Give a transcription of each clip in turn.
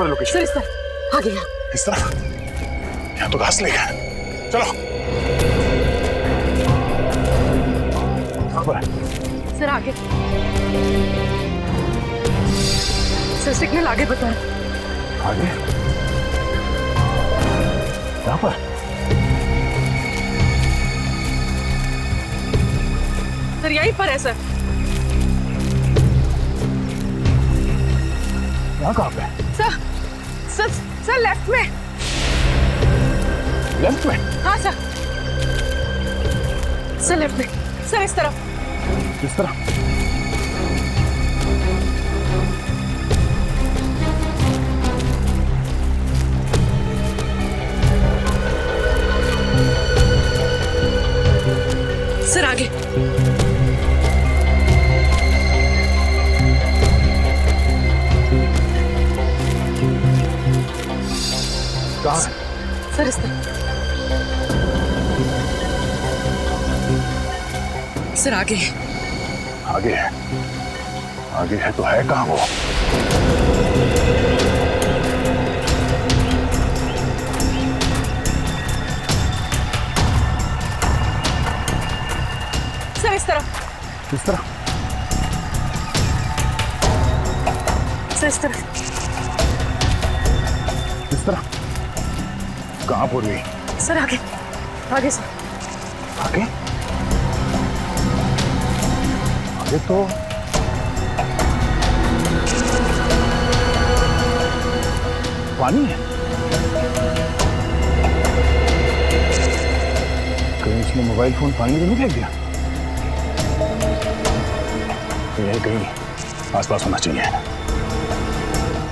पर location? Sir इस तरह आगे यहाँ। इस तरह? यहाँ तो घास ले गया। चलो। कहाँ पर है? सर आगे। सर सिग्नल आगे बता रहा है। आगे? यहाँ पर? सर यहीं पर है सर। यहाँ कहाँ पे? सर सर सर लेफ्ट में। लेफ्ट में? हाँ सर। सर लेफ्ट में। सर इस तरफ। इस तरह? सर आगे। कहाँ है? सर इस तरफ। सर आगे। आगे है। आगे है तो है कहाँ वो? सर इस तरफ। इस तरह? सर इस तरफ। इस तरह? कहाँ पूर्वी? सर आगे। आगे सर। आगे? आगे तो पानी है। कहीं इसने मोबाइल फोन पानी में तो नहीं फेंक दिया? यही कहीं आसपास होना चाहिए।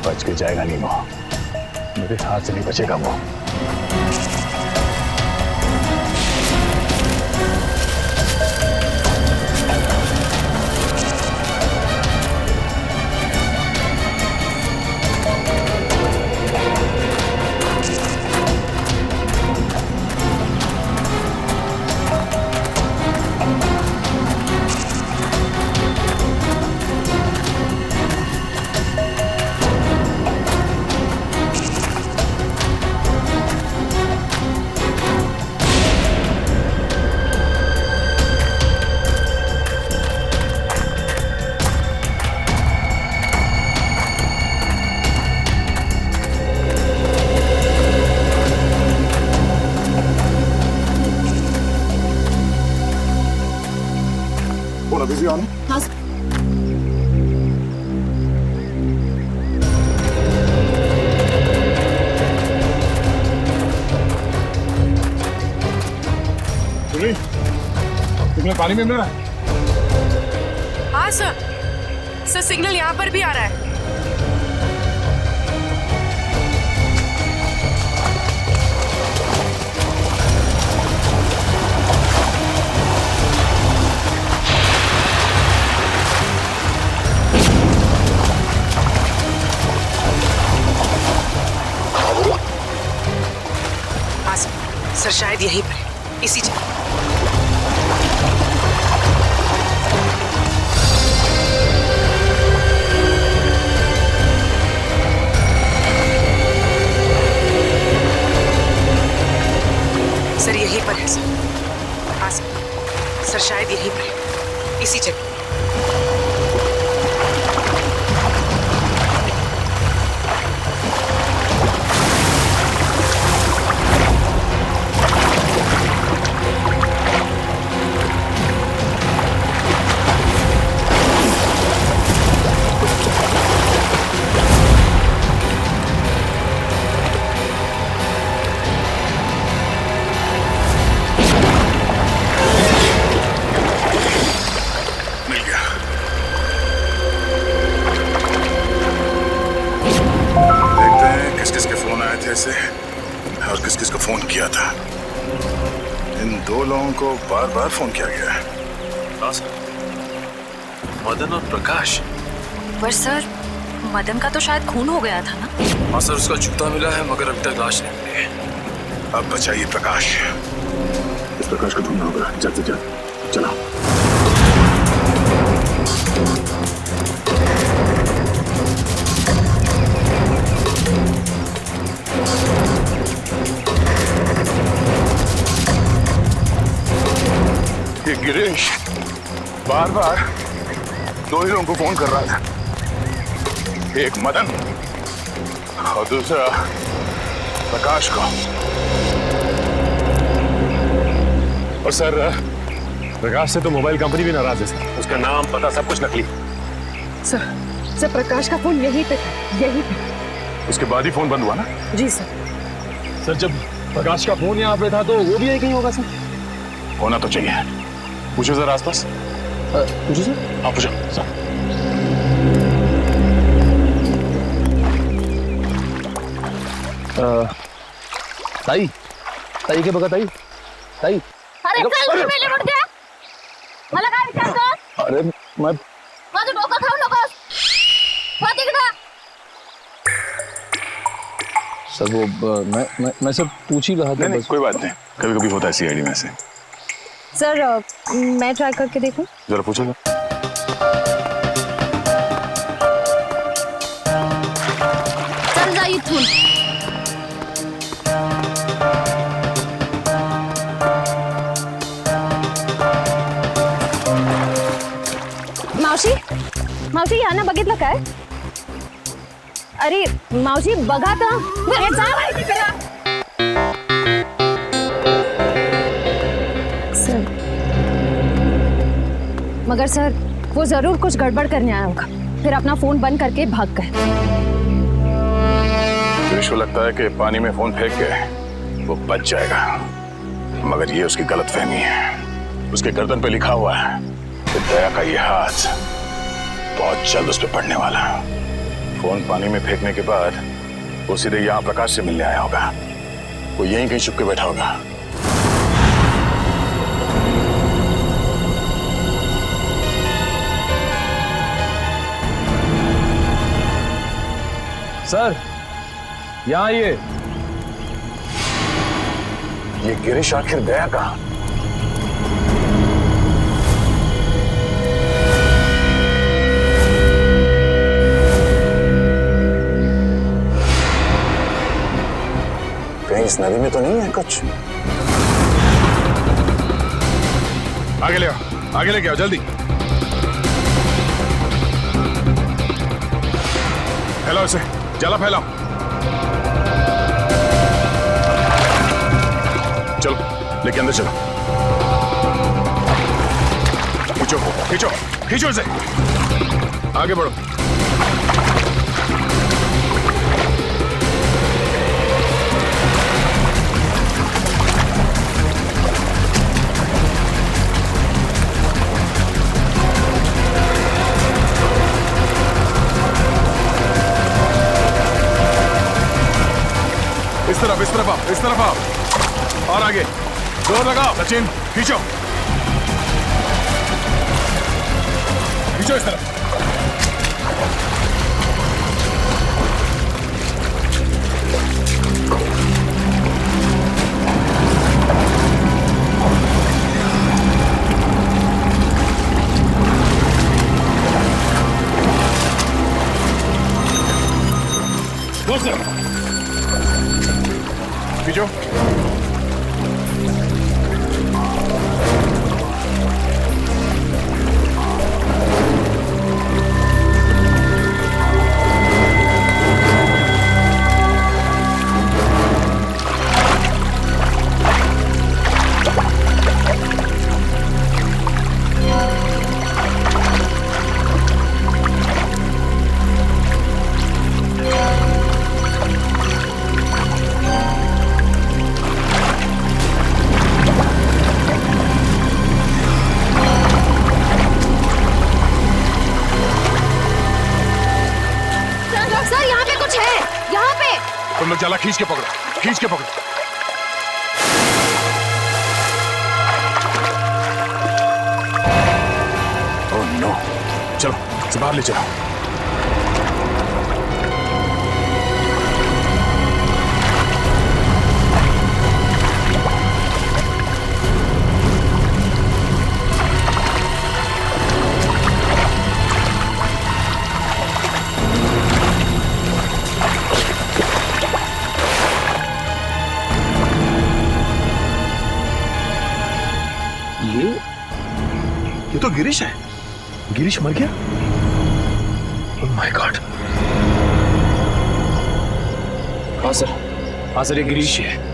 बच के जाएगा नहीं वो, मेरे हाथ से नहीं बचेगा वो। Busy on? हाँ सिग्नल पानी में मिल रहा है? हाँ सर। सर सिग्नल यहाँ पर भी आ रहा है। हाँ सर शायद यहीं पर है, इसी जगह। सर यहीं पर है सर। हाँ सर शायद यहीं पर है, इसी जगह। से और किस किस को फोन किया था। इन दो लोगों को बार बार फोन किया गया है। हाँ सर, मदन और प्रकाश। पर सर मदन का तो शायद खून हो गया था ना? हाँ सर, उसका जूता मिला है मगर अभी तक लाश नहीं मिली है। अब बचाइए प्रकाश। इस प्रकाश को ढूंढना होगा जल्द से जल्द। चलो। गिरीश बार बार दो ही लोगों को फोन कर रहा था, एक मदन और दूसरा प्रकाश को। और सर प्रकाश से तो मोबाइल कंपनी भी नाराज है सर, उसका नाम पता सब कुछ नकली। सर प्रकाश का फोन यहीं पे। उसके बाद ही फोन बंद हुआ ना? जी सर। सर जब प्रकाश का फोन यहाँ पे था तो वो भी यही कहीं होगा सर। होना तो चाहिए। पूछो सर आसपास। पूछो सर। हाँ पूछो सर। ताई ताई के बघा ताई ताई। अरे चल मेले उठ गया. मला काय विचारतो? अरे मैं माझं डोकं खाऊ नकोस. हो तिकडं. सर वो मैं सब पूछ ही रहा था। नहीं, कोई बात नहीं, कभी कभी होता है सीआईडी में से। सर मैं ट्राई करके देखूं. जरा पूछो ना। चल जा इथून. मावशी यानं बघितलं काय? अरे मावशी बघा तर. सर मगर सर वो जरूर कुछ गड़बड़ करने आया होगा, फिर अपना फोन बंद करके भाग गए. गिरीश को लगता है कि पानी में फोन फेंक के वो बच जाएगा, मगर ये उसकी गलतफहमी है। उसके गर्दन पे लिखा हुआ है कि दया का ये हाथ बहुत जल्द उस पर पड़ने वाला। फोन पानी में फेंकने के बाद वो सीधे यहाँ प्रकाश से मिलने आया होगा। वो यहीं कहीं छुप के बैठा होगा। सर यहाँ ये गिरीश आखिर गया कहाँ? कहीं इस नदी में तो नहीं है कुछ? आगे ले आओ, आगे लेके आओ जल्दी। फैलाओ इसे, जला फैलाओ। चलो लेके अंदर चलो। खींचो खींचो खींचो इसे, आगे बढ़ो। इस तरफ आओ और आगे जोर लगाओ। सचिन खींचो खींचो इस तरफ। खींचो। सर यहाँ पे कुछ है, यहाँ पे. तुम लोग जाला खींच के पकड़ो, खींच के पकड़ो। ओह नो, चलो इसे बाहर ले चलो। ये तो गिरीश है। गिरीश मर गया? Oh my God. हाँ सर ये गिरीश है।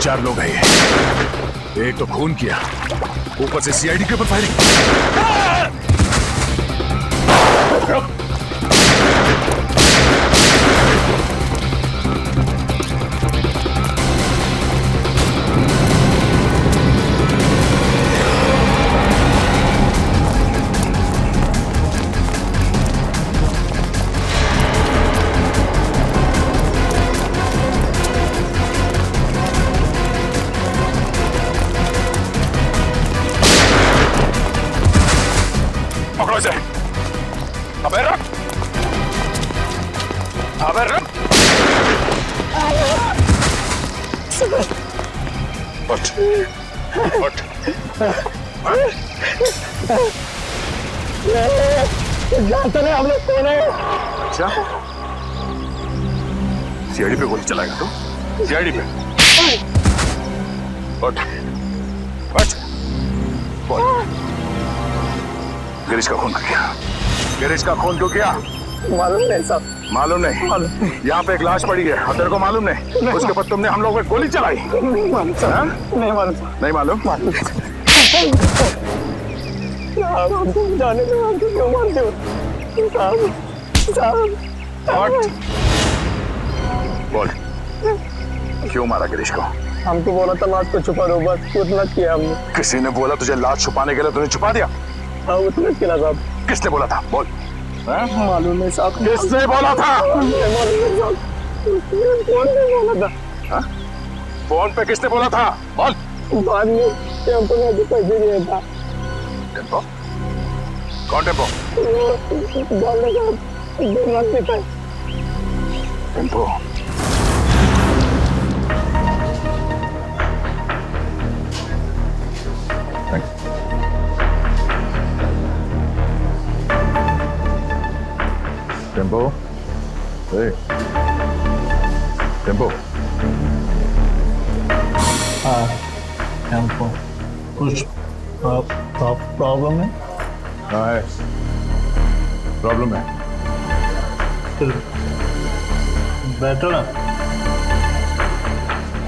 चार लोग हैं ये। एक तो खून किया, ऊपर से सीआईडी के ऊपर फायरिंग। पकड़ो इसे। अबे रुक, अबे रुक। उठ, उठ। जानते नहीं हम लोग कौन है? अच्छा, सीआईडी पे गोली चलाएगा तू? सीआईडी पे? उठ, उठ। बोल, गिरीश का खून क्यों किया? गिरीश का खून क्यों किया? मालूम नहीं साहब। मालूम नहीं? यहाँ पे एक लाश पड़ी है और तेरे को मालूम नहीं? उसके ऊपर तुमने हम लोगों पे गोली चलाई? नहीं मालूम साहब। नहीं मालूम। नहीं मालूम? साहब हमको जाने दो, हमको क्यों मारते हो साहब? हट। बोल, क्यों मारा गिरीश को? हमको बोला था लाश को छुपा दो, बस उतना किया हमने। किसी ने बोला तुझे लाश छुपाने के लिए, तूने छुपा दिया? हाँ उतना किया साहब। किसने बोला था? बोल। मालूम नहीं साहब। किसने बोला था? मालूम नहीं साहब। कौन ने बोला था? फोन पे किसने बोला था? बोल। बाद में टेम्पो ने भी पैसे दिया था। टेम्पो? कौन टेम्पो? बोलने का दिमाग में था। टेम्पो? टेम्पो? ए, टेम्पो? टेम्पो कुछ प्रॉब्लम है? हाँ है, प्रॉब्लम है। फिर बैठो ना,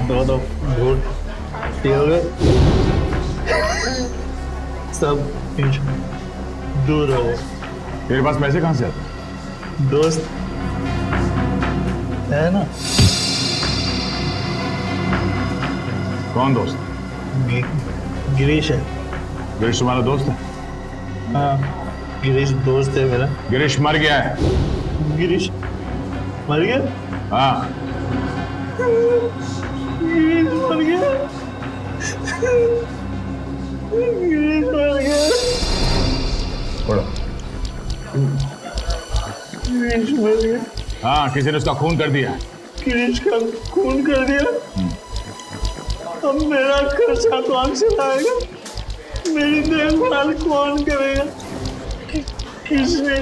दो घूट पियोगे, सब दूर हो गए। तेरे पास पैसे कहाँ से आते? दोस्त है ना? कौन दोस्त? गिरीश है। गिरीश तुम्हारा दोस्त है? हाँ गिरीश दोस्त है मेरा। गिरीश मर गया है। गिरीश मर गया? हाँ। गिरीश मर गया। गिरीश मर गया। पढ़ो। गिरीश मर गया। हाँ, किसी ने उसका खून कर दिया। गिरीश का खून कर दिया। अब मेरा खर्चा कौन चलाएगा? मेरी देखभाल कौन करेगा? किसने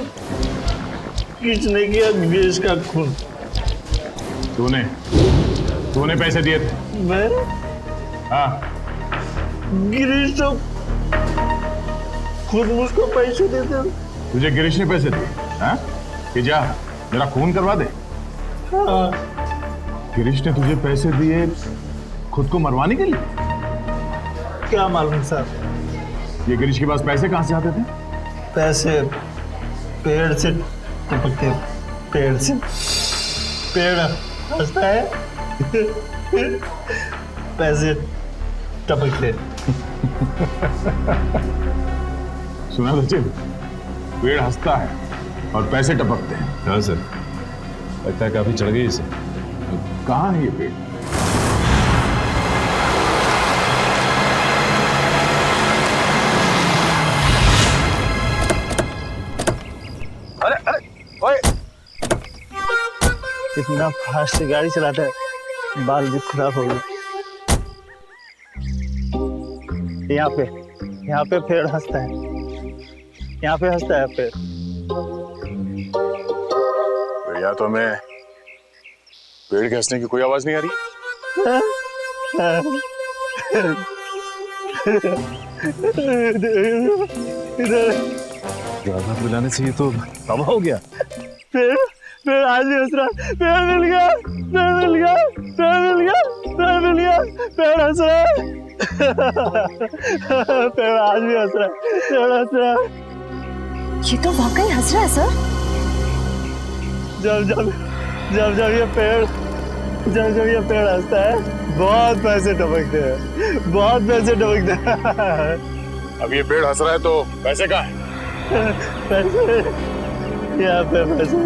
किया गिरीश का खून? तूने पैसे दिए थे? मैं? हाँ। गिरीश तो खुद मुझको पैसे देते। तुझे गिरीश ने पैसे दिए? हाँ? कि जा मेरा खून करवा दे। हाँ। गिरीश ने तुझे पैसे दिए खुद को मरवाने के लिए? क्या मालूम साहब। ये गिरीश के पास पैसे कहाँ से आते थे? पैसे पेड़ से टपकते। पेड़ से पेड़ हंसता है पैसे टपकते। सुना सचिन, पेड़ हंसता है और पैसे टपकते हैं। हाँ सर, लगता है काफी चढ़ गई इसे। कहाँ है ये पेड़? अरे अरे ओए इतना फास्ट गाड़ी चलाता है, बाल भी खराब हो गए। यहाँ पे पेड़ हंसता है, यहाँ पे हंसता है पेड़। या तो हमें पेड़ के हंसने की कोई आवाज नहीं आ रही। ज्यादा बुलाने से ये तो तबाह हो गया। पेड़ आज भी हंस रहा है। पेड़ मिल गया, पेड़ मिल गया, पेड़ मिल गया, पेड़ मिल गया, पेड़ हंस रहा है। पेड़ आज भी हंस रहा है, पेड़ हंस रहा है। ये तो वाकई हंस रहा है सर। जब ये पेड़ हंसता है, बहुत पैसे टपकते हैं, बहुत पैसे टपकते हैं। अब ये पेड़ हंस रहा है तो पैसे कहाँ हैं? पैसे यहाँ पे, पैसे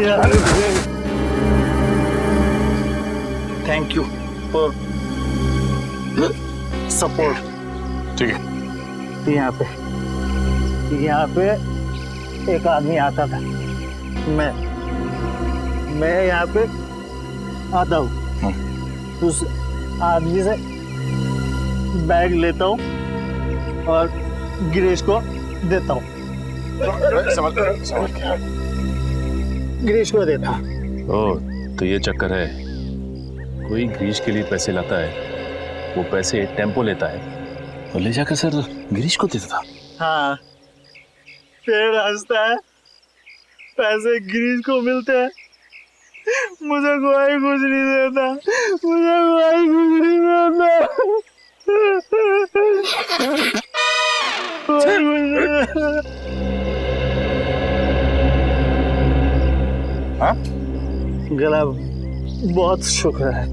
यहाँ पे। Thank you for support. ठीक है। यहाँ पे एक आदमी आता था, मैं यहाँ पे आता हूँ, उस आदमी से बैग लेता हूँ और गिरीश को देता हूँ। गिरीश को देता हूँ। ओह, तो ये चक्कर है। कोई गिरीश के लिए पैसे लाता है, वो पैसे टेम्पो लेता है और ले जाकर सर गिरीश को देता था। हाँ, पेड़ हंसता है, पैसे गिरीश को मिलते हैं, मुझे कोई कुछ नहीं देता, मुझे कोई कुछ नहीं देता, कोई कुछ नहीं देता। हाँ? गला बहुत शुक्र है,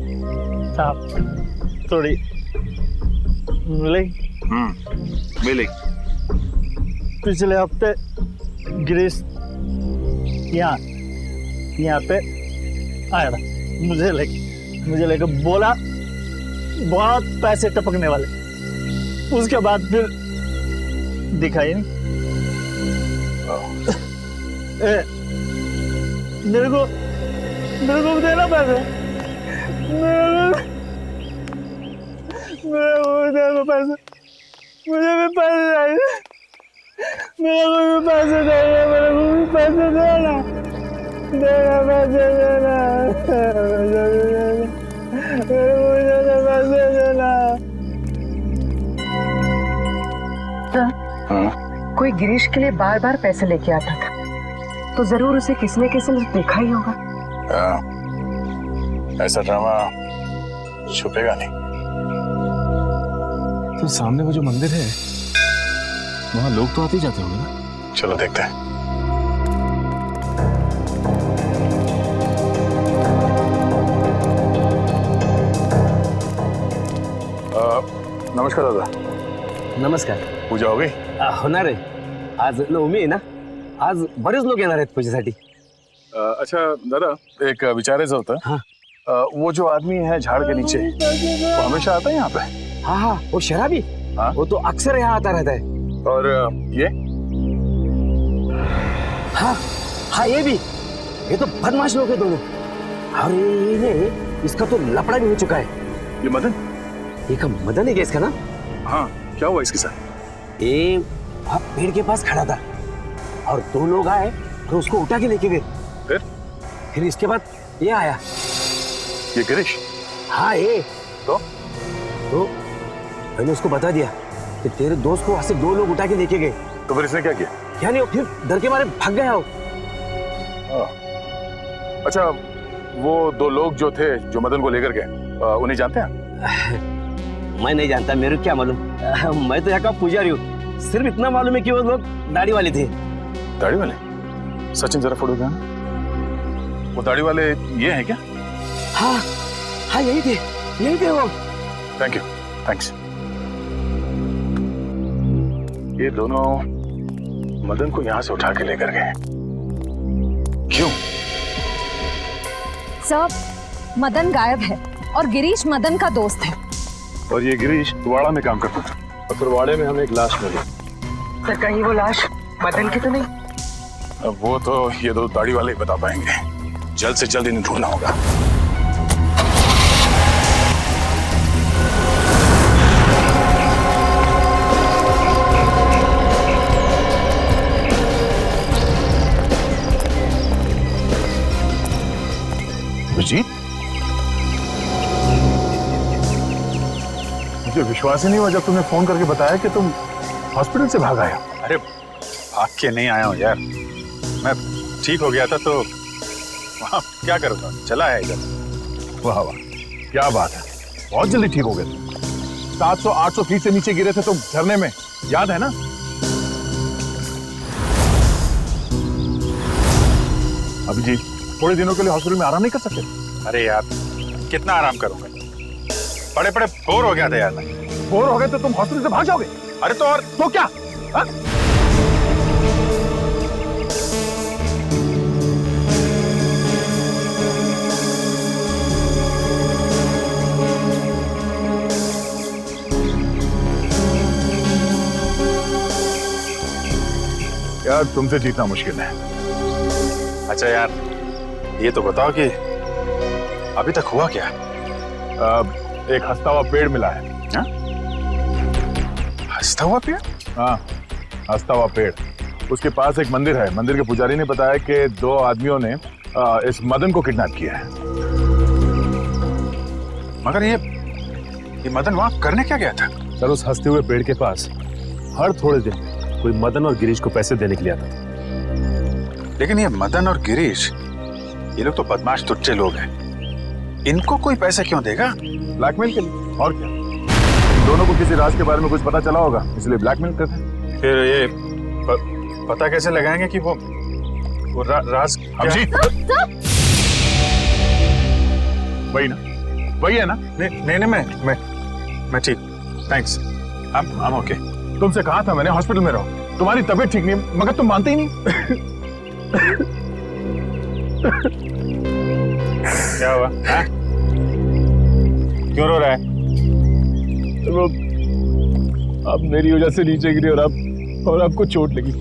आप थोड़ी मिलेगी। मिलेगी। पिछले हफ्ते गिरीश यहाँ पे आया था, मुझे लेके बोला बहुत पैसे टपकने वाले। उसके बाद फिर दिखाई नहीं। मेरे को देना पैसे, मेरे को देना पैसे, मुझे भी पैसे चाहिए, मेरे को भी पैसे चाहिए, मेरे को भी पैसे देना, पैसे देना, मेरे को पैसे देना। हाँ? कोई गिरीश के लिए बार बार पैसे लेके आता था, तो जरूर उसे किसी न किसी ने देखा ही होगा। ऐसा ड्रामा छुपेगा नहीं। तो सामने वो जो मंदिर है, वहाँ लोग तो आते ही जाते होंगे ना। चलो देखते हैं। नमस्कार दादा। नमस्कार. पूजा हो गई? होणार आहे. आज नवमी आहे ना, आज बरेच लोक येणार आहेत पूजेसाठी. अच्छा दादा, एक विचारायचं होतं. हाँ. वो जो आदमी है झाड़ के नीचे, वो हमेशा आता है यहाँ पे? हाँ हाँ, वो शराबी. हाँ? वो तो अक्सर यहाँ आता रहता है. और ये? हाँ हाँ, ये भी. ये तो बदमाश लोग हैं दोनों. अरे इसका तो लफड़ा भी हो चुका है. ये मदन? ये का मदन है क्या इसका ना? हाँ, क्या हुआ इसके साथ? ये पेड़ के पास खड़ा था और दो लोग आए तो उसको उठा के लेके गए. फिर इसके बाद ये आया. ये गिरीश? हाँ ये. तो मैंने उसको बता दिया कि तेरे दोस्त को वहां से दो लोग उठा के लेके गए. तो फिर इसने क्या किया? क्या नहीं, फिर डर के मारे भाग गया हो. अच्छा, वो दो लोग जो थे, जो मदन को लेकर गए, उन्हें जानते हैं? मैं नहीं जानता, मेरे को क्या मालूम. मैं तो यहाँ का पुजारी हूँ. सिर्फ इतना मालूम है कि वो लोग दाढ़ी वाले थे. दाढ़ी वाले? सचिन जरा फोटो देना. वो दाढ़ी वाले ये हैं क्या? हाँ हाँ, यही थे वो. Thank you, thanks. ये दोनों मदन को यहाँ से उठा के लेकर गए. क्यों? सब मदन गायब है और गिरीश मदन का दोस्त है. और ये गिरीश वाड़ा में काम करता था, और फिर वाड़े में हमें एक लाश मिली. सर, कहीं वो लाश मदन की तो नहीं? अब वो तो ये दो दाढ़ी वाले ही बता पाएंगे. जल्द से जल्द इन्हें ढूंढना होगा। अभिजीत, मुझे विश्वास ही नहीं हुआ जब तुमने फोन करके बताया कि तुम हॉस्पिटल से भाग आए। अरे भाग के नहीं आया हूँ यार, मैं ठीक हो गया था तो वहाँ क्या करूँगा, चला है इधर। वाह वाह, क्या बात है, बहुत जल्दी ठीक हो गए तुम। 700-800 फीट से नीचे गिरे थे तुम झरने में, याद है ना? अभिजीत, थोड़े दिनों के लिए हॉस्पिटल में आराम नहीं कर सकते? अरे यार कितना आराम करूँगा, बड़े बड़े बोर हो गया था यार मैं। बोर हो गए तो तुम हॉस्पिटल से भाग जाओगे? अरे तो और तो क्या हा? यार तुमसे जीतना मुश्किल है। अच्छा यार ये तो बताओ कि अभी तक हुआ क्या? एक हंसता हुआ पेड़ मिला है। हंसता हुआ पेड़? हाँ, हंसता हुआ पेड़। उसके पास एक मंदिर है। मंदिर के पुजारी ने बताया कि 2 आदमियों ने इस मदन को किडनैप किया है। मगर ये मदन वहां करने क्या गया था? सर, उस हंसते हुए पेड़ के पास हर थोड़े दिन में कोई मदन और गिरीश को पैसे देने के लिए आता था। लेकिन ये मदन और गिरीश, ये लोग तो बदमाश टुच्चे लोग हैं, इनको कोई पैसे क्यों देगा? ब्लैकमेल के लिए, और क्या? दोनों को किसी राज के बारे में कुछ पता चला होगा, इसलिए ब्लैकमेल करते हैं। फिर ये पता कैसे लगाएंगे कि वो राज अभिजीत, वही ना, वही है ना? नहीं मैं ठीक, थैंक्स, I'm okay। तुमसे कहा था मैंने हॉस्पिटल में रहो, तुम्हारी तबीयत ठीक नहीं, मगर तुम मानते ही नहीं। क्या हुआ? क्यों रो रहा है? वो आप मेरी वजह से नीचे गिरे और आपको चोट लगी।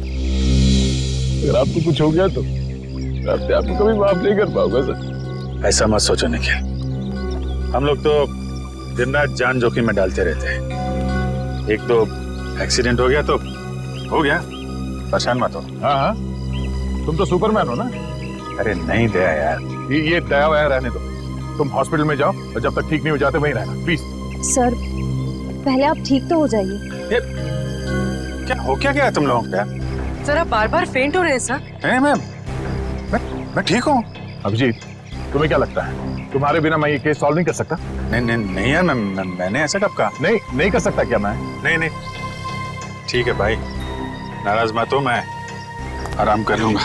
अगर आपको कुछ हो गया तो मैं आपको कभी माफ नहीं कर पाऊंगा सर। ऐसा मत सोचो निखिल, हम लोग तो दिन रात जान जोखिम में डालते रहते हैं। एक तो एक्सीडेंट हो गया तो हो गया, परेशान मत हो। हाँ, तुम तो सुपरमैन हो ना? अरे नहीं दया यार, ये दया वया रहने दो। तुम हॉस्पिटल में जाओ और जब तक ठीक नहीं हो जाते वहीं रहना, प्लीज। सर, पहले आप ठीक तो हो जाइए। क्या हो क्या गया तुम लोगों का? सर आप बार बार फेंट हो रहे हैं सर। नहीं मैं ठीक हूँ। अभिजीत, तुम्हें क्या लगता है तुम्हारे बिना मैं ये केस सॉल्व नहीं कर सकता? नहीं यार, मैंने ऐसा कब कहा? नहीं कर सकता क्या मैं? नहीं ठीक है भाई, नाराज मत हो, मैं आराम कर लूंगा।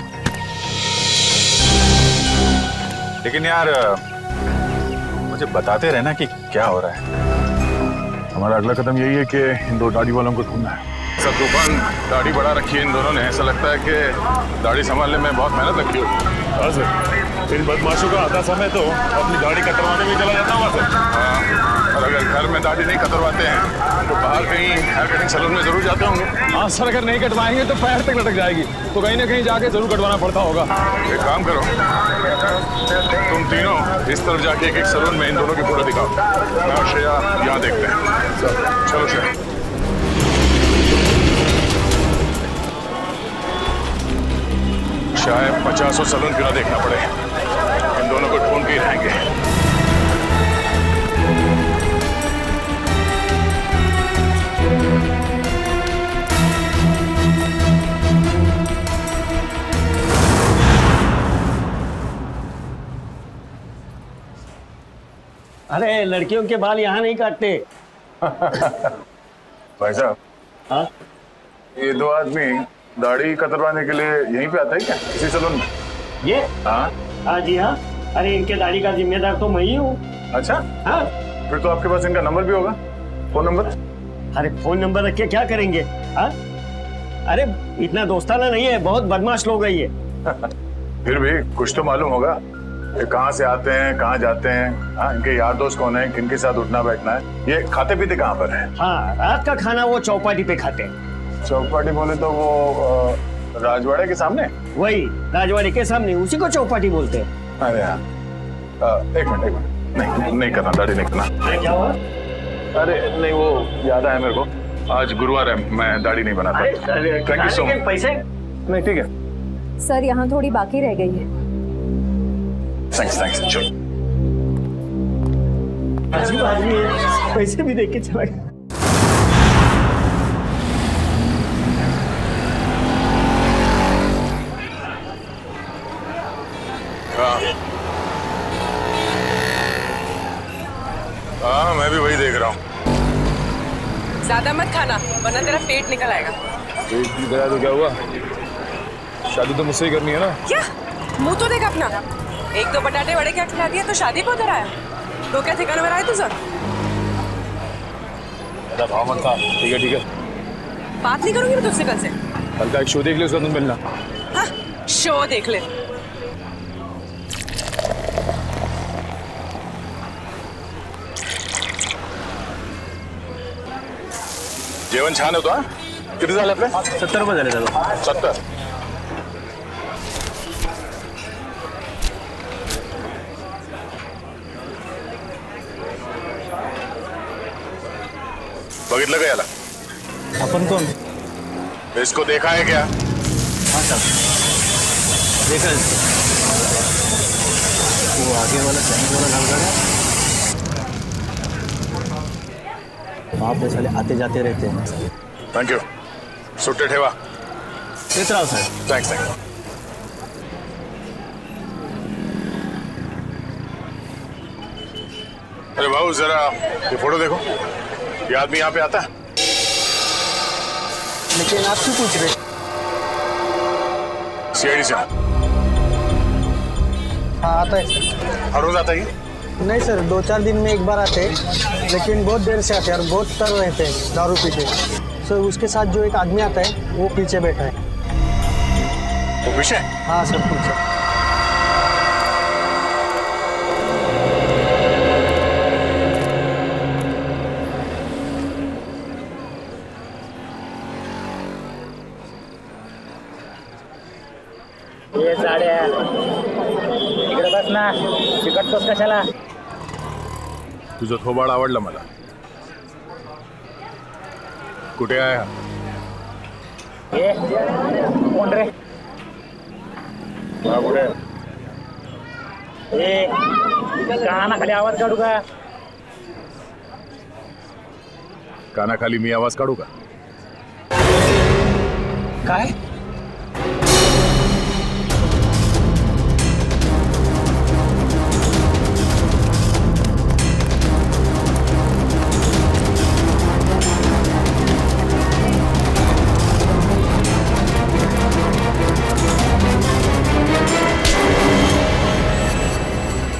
लेकिन यार मुझे बताते रहना कि क्या हो रहा है। हमारा अगला कदम यही है कि इन 2 दाढ़ी वालों को ढूंढना है। सब तूफान दाढ़ी बढ़ा रखी है इन दोनों ने, ऐसा लगता है कि दाढ़ी संभालने में बहुत मेहनत रखी होगी। हाँ सर, इन बदमाशों का आधा समय तो अपनी दाढ़ी कतरवाने में चला जाता होगा सर। हाँ, और अगर घर में दाढ़ी नहीं कतरवाते हैं तो बाहर कहीं हेयर कटिंग सैलून में जरूर जाते होंगे। हाँ सर, अगर नहीं कटवाएंगे तो पैर तक लटक जाएगी, तो कहीं ना कहीं जाके जरूर कटवाना पड़ता होगा। एक काम करो, तुम तीनों इस तरफ जाके एक सैलून में इन दोनों की फोटो दिखाओ। मैं और श्रेया यहाँ देखते हैं। चलो श्रेया। शायद 50 सैलून क्यों ना देखना पड़े, इन दोनों को ढूंढ के ही रहेंगे। अरे लड़कियों के बाल यहाँ नहीं काटते। भाई साहब, हाँ? ये 2 आदमी दाढ़ी कतरवाने के लिए यहीं पे आता है क्या, इसी सैलून में? ये? हाँ हाँ जी हाँ। अरे इनके दाढ़ी का जिम्मेदार तो मैं ही हूँ। अच्छा, हाँ। फिर तो आपके पास इनका नंबर भी होगा, फोन नंबर? अरे फोन नंबर रख के क्या करेंगे? हाँ? अरे इतना दोस्ताना नहीं है, बहुत बदमाश लोग है ये। फिर भी कुछ तो मालूम होगा, ये कहाँ से आते हैं, कहाँ जाते हैं, हाँ, इनके यार दोस्त कौन है, किनके साथ उठना बैठना है, ये खाते पीते कहाँ पर है? हाँ, रात का खाना वो चौपाटी पे खाते हैं। चौपाटी बोले तो वो राजवाड़े के सामने? वही राजवाड़ी के सामने, उसी को चौपाटी बोलते हैं। अरे हाँ एक मिनट नहीं नहीं करना, दाढ़ी नहीं करना। अरे क्या हुआ? अरे नहीं, वो याद आया मेरे को, आज गुरुवार है, मैं दाढ़ी नहीं बनाता। Thank you so much. पैसे नहीं ठीक है, सर यहाँ थोड़ी बाकी रह गई है। Thanks thanks. चलो अजीब आदमी है, पैसे भी देख के चला गया। हाँ मैं भी वही देख रहा हूँ। ज्यादा मत खाना वरना तेरा पेट निकल आएगा। पेट निकला तो क्या हुआ? शादी तो मुझसे ही करनी है ना। क्या मुंह तो देख अपना, एक तो बटाटे वड़े क्या खिला दिया तो शादी पे उधर आया। तो क्या ठिकाने में आया तुझे? भाव मत खा। ठीक है बात नहीं करूंगी मैं तुझसे कल से। कल का एक शो देख ले, उसका तुम मिलना। हाँ शो देख ले। जेवण छान होतो हा? किती झाले आपले? 70 रुपये झाले दादा. 70. बघितलं का याला? अपन कौन? इसको देखा है क्या? हाँ साहब देखा इसको. वो आगे वाला सैनिक वाला लड़का है, वहाँ पे साले आते जाते रहते हैं. Thank you. सुट्टे ठेवा. देख रहा हूँ सर. Thanks thanks. अरे भाऊ जरा ये फोटो देखो. ये आदमी यहाँ पे आता है? लेकिन आप क्यों पूछ रहे? सीआईडी से. हाँ आता है सर. हर रोज आता है ये? नहीं सर, 2-4 दिन में एक बार आते हैं, लेकिन बहुत देर से आते हैं और बहुत तर रहते हैं दारू पी के. सर उसके साथ जो एक आदमी आता है वो पीछे बैठा है. वो पीछे? हाँ सर पीछे. ये साड्या इकडे बस ना. चिकटतोस कशाला? तुझं थोबाड आवडलं मला. कुठे आहे हा? ये कोण रे? हा कुठे? ए कानाखाली आवाज काढू का? कानाखाली मी आवाज काढू का? काय?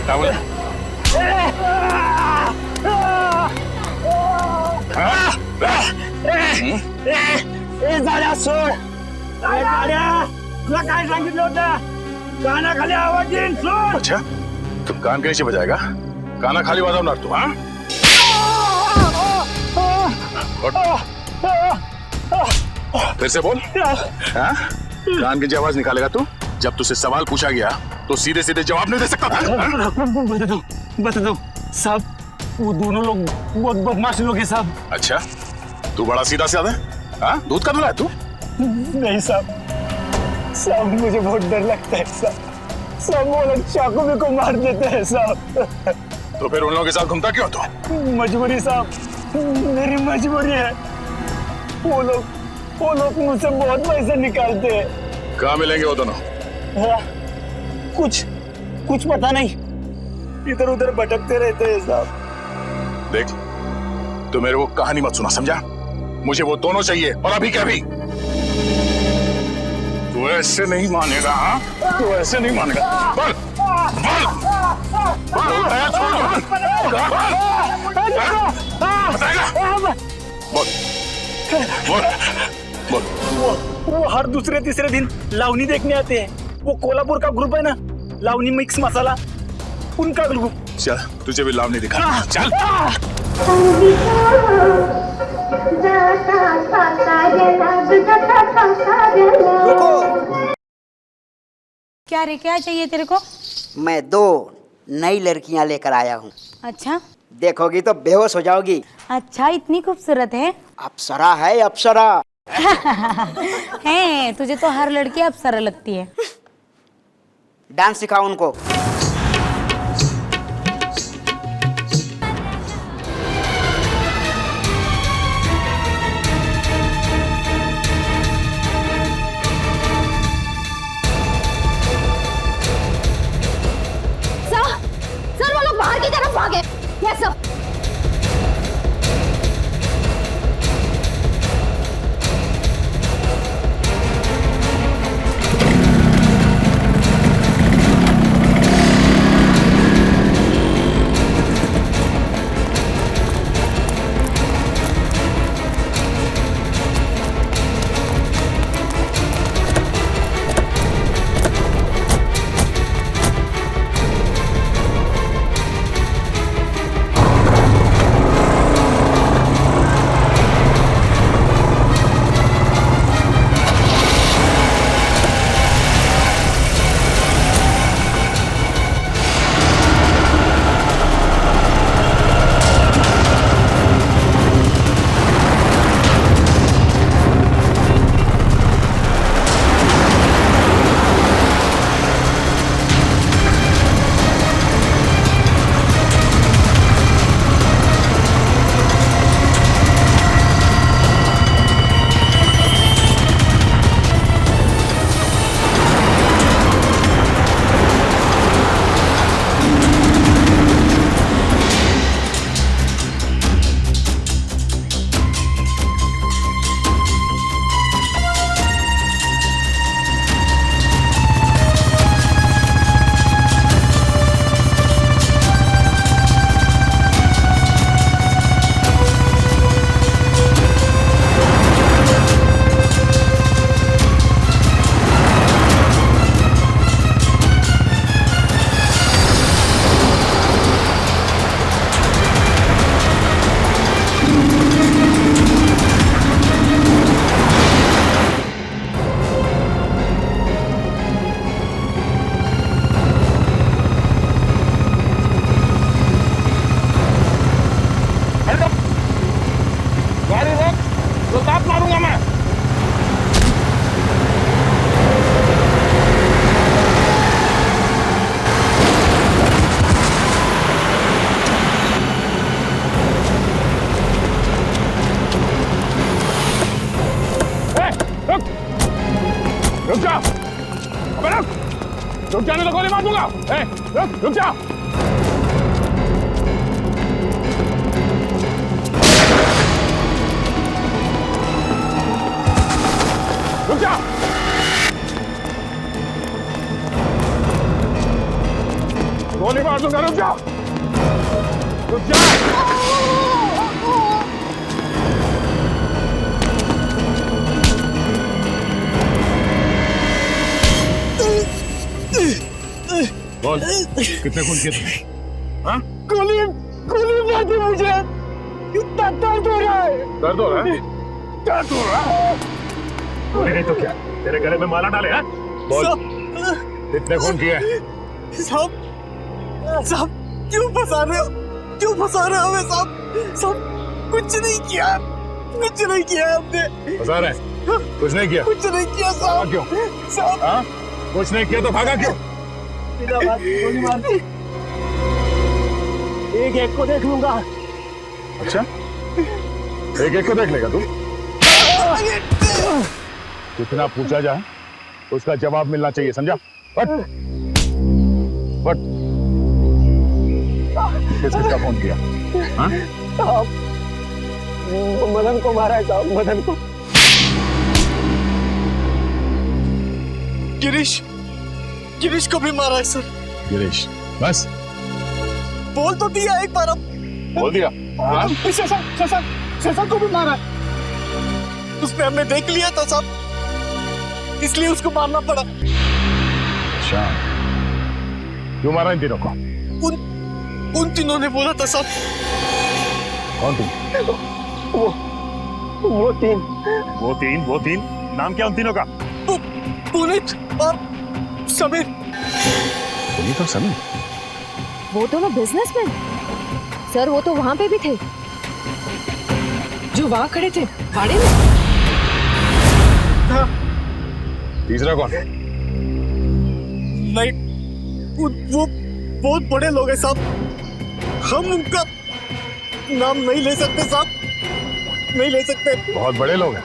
काय बोला? ए झाड्या सोड. ए झाड्या तुला काय सांगितलं होतं? कानाखाली आवाज येईल सोड. अच्छा तू कान कैसे बजाएगा? काना खाली वाजवणार तू? हाँ फिर से बोल. हाँ कान की जो आवाज निकालेगा तू? जब तुझसे सवाल पूछा गया तो सीधे सीधे जवाब नहीं दे सकता था? बता दो साहब, वो दोनों लोग बहुत बदमाश लोग हैं साहब. अच्छा तू बड़ा सीधा साधा है? हाँ दूध का दूल्हा है तू? नहीं साहब, साहब मुझे बहुत डर लगता है साहब. सब वो लोग चाकू में को मार देते हैं साहब. तो फिर उन लोगों के साथ घूमता क्यों तू? मजबूरी साहब, मेरी मजबूरी है. वो लोग मुझसे बहुत पैसे निकालते हैं. कहाँ मिलेंगे वो दोनों? हाँ, कुछ पता नहीं, इधर उधर भटकते रहते हैं साहब. देख तू मेरे को कहानी मत सुना, समझा? मुझे वो दोनों चाहिए और अभी क्या अभी. तू ऐसे नहीं मानेगा. हाँ तू ऐसे नहीं मानेगा. बोल बोल बोल बताएगा. बोल बोल बोल. वो हर दूसरे तीसरे दिन लावनी देखने आते हैं. वो कोल्हापुर का ग्रुप है ना, लावनी मिक्स मसाला, उनका ग्रुप. चल तुझे भी लावनी दिखा. चल क्या रे, क्या चाहिए तेरे को? मैं 2 नई लड़कियां लेकर आया हूँ। अच्छा देखोगी तो बेहोश हो जाओगी। अच्छा, इतनी खूबसूरत है? अप्सरा है, अप्सरा। है, तुझे तो हर लड़की अप्सरा लगती है। डांस सिखाओ उनको। सर वो लोग बाहर की तरफ भागे। Yes sir. रुक जाने तो गोली मार दूंगा। रुक जा। रुक जा। गोली मार दूंगा। रुक जा। रुक जा। बोल, कितने खून किए तुमने? हाँ? गोली मार दी मुझे। कितना दर्द हो रहा है। दर्द हो रहा है? दर्द हो रहा है? गोली नहीं तो क्या? तेरे गले में माला डाले हैं? बोल, कितने खून किए? साहब क्यों फंसा रहे हो? क्यों फंसा रहे हो हमें साहब? कुछ नहीं किया हमने। फंसा रहे? कुछ नहीं किया? कुछ नहीं किया साहब। क्यों? साहब हाँ? कुछ नहीं किया तो भागा क्यों? गोली मार दी। एक को देख लूंगा। अच्छा, एक को देख लेगा तू? कितना पूछा जाए उसका जवाब मिलना चाहिए, समझा? बट किसका फोन किया? हाँ? मदन को मारा है साहब, मदन को। गिरीश को भी मारा है सर। गिरीश, बस बोल तो दिया एक बार। अब बोल दिया। हाँ? शशा को भी मारा है। उसने हमें देख लिया था साहब, इसलिए उसको मारना पड़ा। अच्छा, क्यों मारा इन तीनों को? उन तीनों ने बोला था साहब। कौन तीन? वो तीन। नाम क्या उन तीनों का? पुनीत और समीर। पुनीत और समी? वो दोनों बिजनेसमैन। सर वो तो वहां पे भी थे जो वहां खड़े थे भाड़े में। तीसरा कौन? नहीं, वो बहुत बड़े लोग हैं साहब, हम उनका नाम नहीं ले सकते साहब, नहीं ले सकते। बहुत बड़े लोग हैं।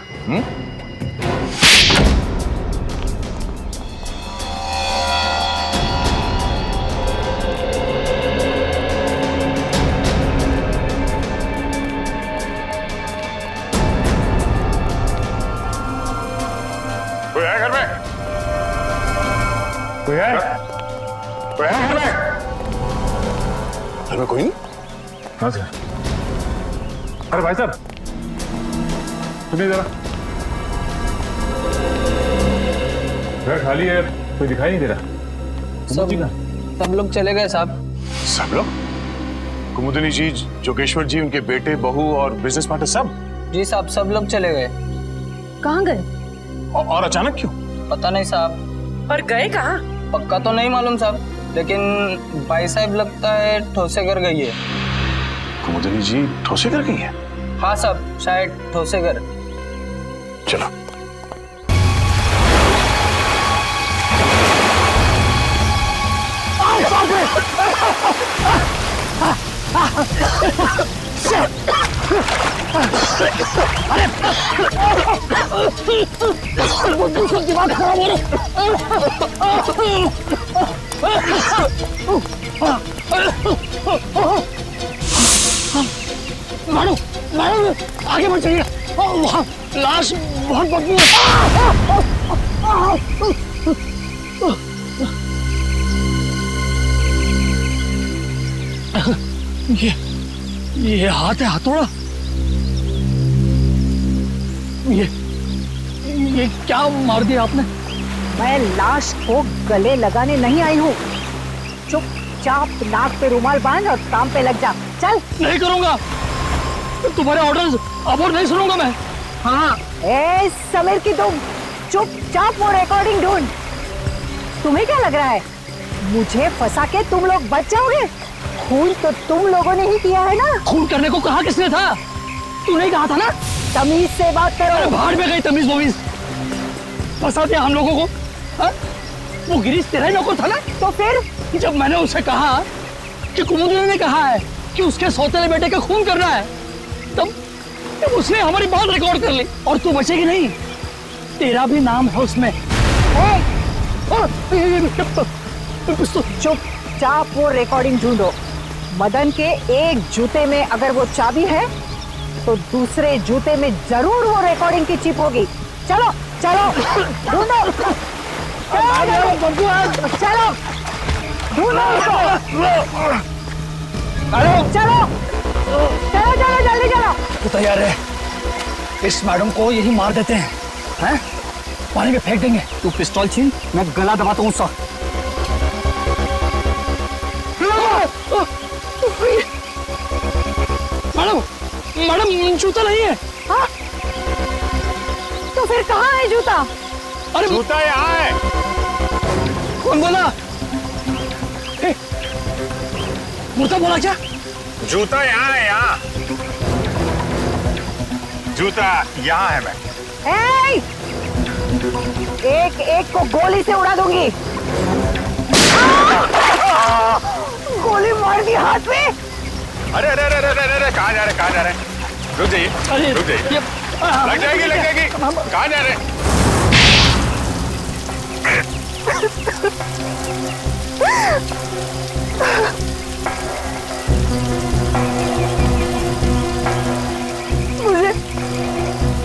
कोई है घर में? कोई है? कोई है घर में? घर में कोई नहीं? हाँ सर। अरे भाई साहब सुनिए जरा, घर खाली है, कोई दिखाई नहीं दे रहा। सब लोग चले गए साहब। सब लोग? कुमुदिनी जी, जोगेश्वर जी, उनके बेटे, बहू और बिजनेस पार्टनर सब? जी साहब, सब लोग चले गए। कहाँ गए? और अचानक क्यों? पता नहीं साहब। और गए कहाँ? पक्का तो नहीं मालूम साहब, लेकिन भाई साहब लगता है ठोसेगर गई है। कुमुदिनी जी ठोसेगर गई है? हाँ साहब, शायद ठोसेगर। चलो। दिमाग खराब हो मारो मारो, आगे बढ़ जाइए, वहाँ लाश बहुत बदबू है। ये हाथ है हथौड़ा। ये क्या मार दिया आपने? मैं लाश को गले लगाने नहीं आई हूँ। चुपचाप नाक पे रुमाल बांध और काम पे लग जा। चल। नहीं करूंगा, तुम्हारे ऑर्डर्स अब और नहीं सुनूंगा मैं। हाँ ए समीर की तुम चुपचाप वो रिकॉर्डिंग ढूंढ। तुम्हें क्या लग रहा है मुझे फंसा के तुम लोग बच जाओगे? खून तो तुम लोगों ने ही किया है ना। खून करने को कहा किसने था? तूने कहा था ना। तमीज से बात करो। भाड़ में गई तमीज वमीज, फंसा दिया हम लोगों को। हा? वो गिरीश तेरा ही नौकर था ना। तो फिर जब मैंने उसे कहा कि कुमुदिनी ने कहा है कि उसके सौतेले बेटे का खून करना है, तब उसने हमारी बात रिकॉर्ड कर ली। और तू बचेगी नहीं, तेरा भी नाम है उसमें। चुपचाप वो रिकॉर्डिंग ढूंढो। मदन के एक जूते में अगर वो चाबी है तो दूसरे जूते में जरूर वो रिकॉर्डिंग की चिप होगी। चलो चलो ढूंढो, चलो ढूंढो चलो चलो चलो जल्दी चलो। तू तैयार है? इस मैडम को यही मार देते हैं, हैं? पानी में फेंक देंगे। तू पिस्तौल छीन, मैं गला दबाता हूँ उसका। मैडम मैडम जूता नहीं है। हाँ? तो फिर कहाँ है जूता? अरे जूता यहाँ है। कौन बोला? मुर्दा बोला क्या? जूता यहाँ है, यहाँ जूता यहाँ है। मैं एक एक को गोली से उड़ा दूंगी। गोली मार दी हाथ में। अरे अरे अरे अरे अरे कहाँ जा रहे, कहाँ जा रहे? रुक जाइए, रुक जाइए। लग जाएगी, लग जाएगी। कहाँ जा रहे?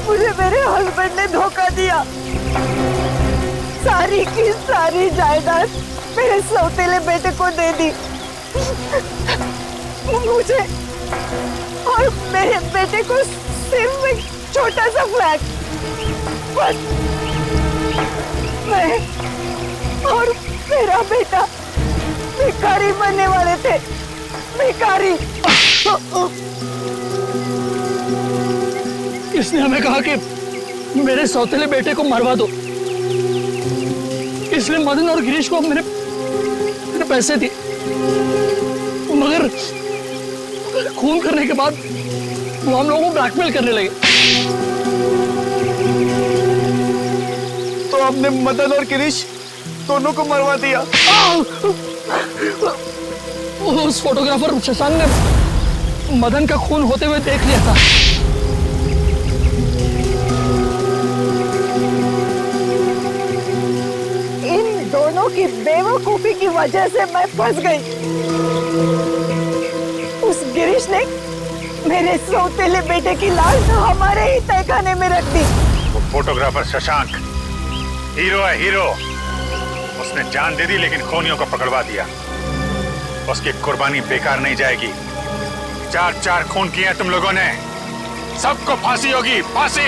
मुझे मेरे हस्बैंड ने धोखा दिया। सारी की सारी जायदाद मेरे सौतेले बेटे को दे दी। मुझे और मेरे बेटे को सिर्फ एक छोटा सा फ्लैट। बस मैं और मेरा बेटा भिखारी बनने वाले थे। भिखारी। इसने हमें कहा कि मेरे सौतेले बेटे को मरवा दो, इसलिए मदन और गिरीश को मेरे पैसे दिए, मगर खून करने के बाद वो हम लोगों को ब्लैकमेल करने लगे। तो आपने मदन और गिरीश दोनों को मरवा दिया। उस फोटोग्राफर शशांक ने मदन का खून होते हुए देख लिया था। इन दोनों की बेवकूफी की वजह से मैं फंस गई। उस गिरीश ने मेरे सौतेले बेटे की लाश हमारे ही तहखाने में रख दी। वो फोटोग्राफर शशांक हीरो है, हीरो। उसने जान दे दी लेकिन खूनियों को पकड़वा दिया। उसकी कुर्बानी बेकार नहीं जाएगी। 4 खून किए तुम लोगों ने, सबको फांसी होगी, फांसी।